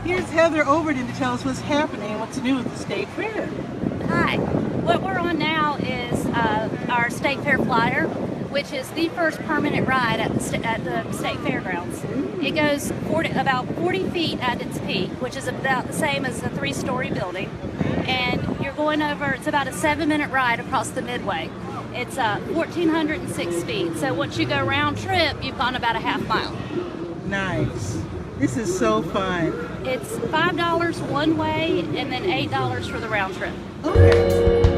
Here's Heather Overton to tell us what's happening and what's new with the State Fair. Hi. What we're on now is our State Fair flyer, which is the first permanent ride at the State Fairgrounds. It goes about 40 feet at its peak, which is about the same as a 3-story building. And you're going over, it's about a 7-minute ride across the Midway. It's 1,406 feet. So once you go round trip, you've gone about a half mile. Nice. This is so fun. It's $5 one way and then $8 for the round trip. Okay.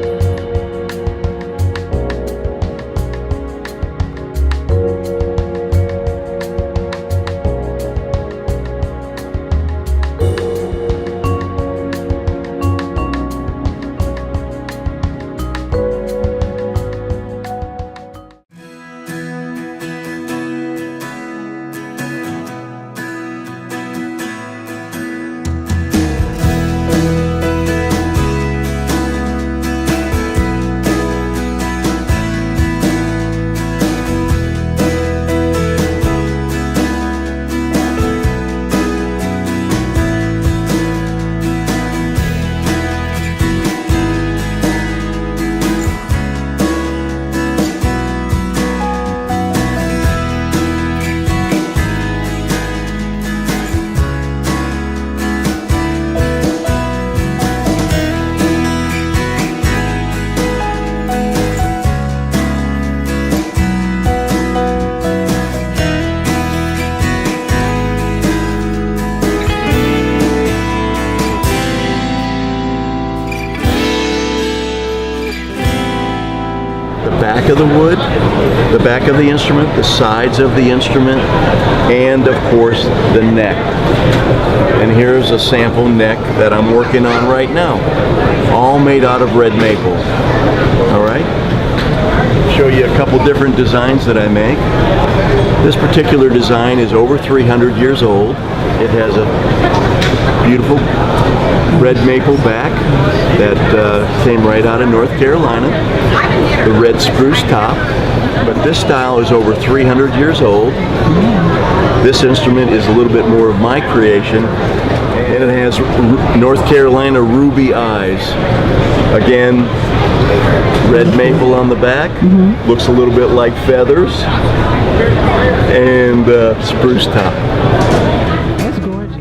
Back of the wood, the back of the instrument, the sides of the instrument, and of course the neck. And here's a sample neck that I'm working on right now, all made out of red maple. All right, show you a couple different designs that I make. This particular design is over 300 years old. It has a beautiful red maple back that came right out of North Carolina, the red spruce top, but this style is over 300 years old. This instrument is a little bit more of my creation, and it has North Carolina ruby eyes. Again, red maple on the back, looks a little bit like feathers, and spruce top. That's gorgeous.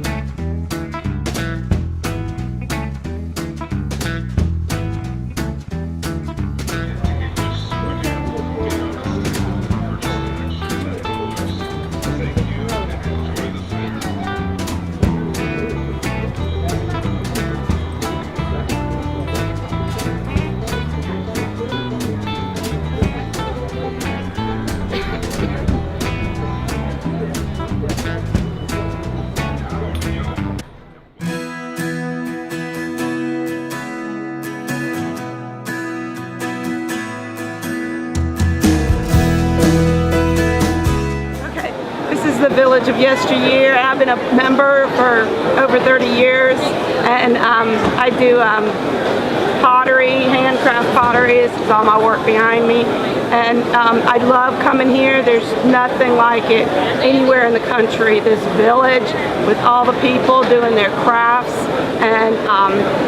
The Village of Yesteryear. I've been a member for over 30 years, and I do pottery, handcraft pottery. This is all my work behind me, and I love coming here. There's nothing like it anywhere in the country. This village with all the people doing their crafts and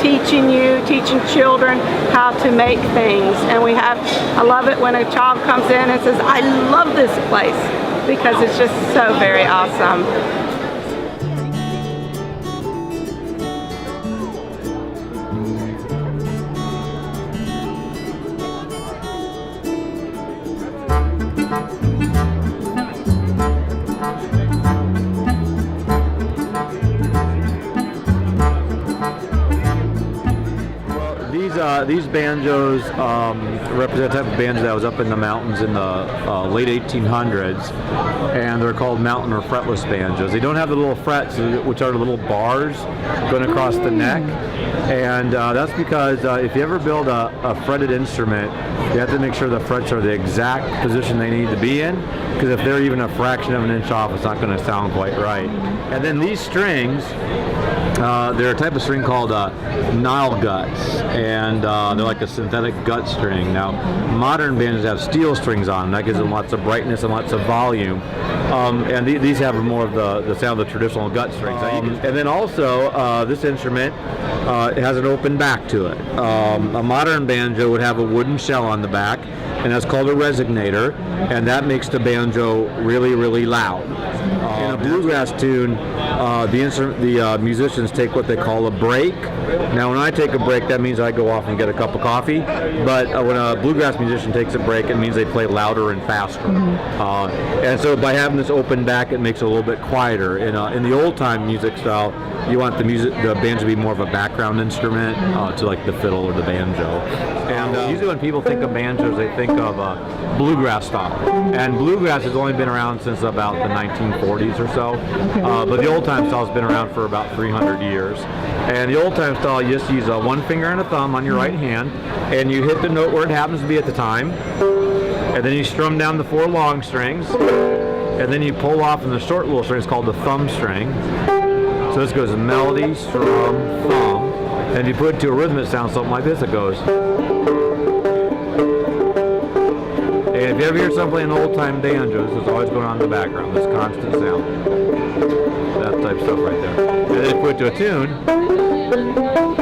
teaching children how to make things. And I love it when a child comes in and says, "I love this place," because it's just so very awesome. These banjos represent the type of banjo that was up in the mountains in the late 1800s, and they're called mountain or fretless banjos. They don't have the little frets, which are the little bars going across the neck, and that's because if you ever build a fretted instrument, you have to make sure the frets are the exact position they need to be in, because if they're even a fraction of an inch off, it's not going to sound quite right. And then these strings, They're a type of string called Nile guts, and they're like a synthetic gut string. Now, modern banjos have steel strings on them. That gives them lots of brightness and lots of volume. And these have more of the sound of the traditional gut strings. And then also, this instrument has an open back to it. A modern banjo would have a wooden shell on the back, and that's called a resonator, and that makes the banjo really, really loud. In a bluegrass tune, the musicians take what they call a break. Now, when I take a break, that means I go off and get a cup of coffee. But when a bluegrass musician takes a break, it means they play louder and faster. And so by having this open back, it makes it a little bit quieter. In the old-time music style, you want the banjo to be more of a background instrument, to like the fiddle or the banjo. And usually when people think of banjos, they think of bluegrass style. And bluegrass has only been around since about the 1940s or so. But the old-time style has been around for about 300 years. And the old-time style, you just use one finger and a thumb on your right hand, and you hit the note where it happens to be at the time. And then you strum down the 4 long strings. And then you pull off in the short little strings called the thumb string. So this goes melody, strum, thumb. And if you put it to a rhythm, it sounds something like this. It goes. And if you ever hear someone playing old-time banjos, it's always going on in the background, this constant sound. That type of stuff right there. And then you put it to a tune.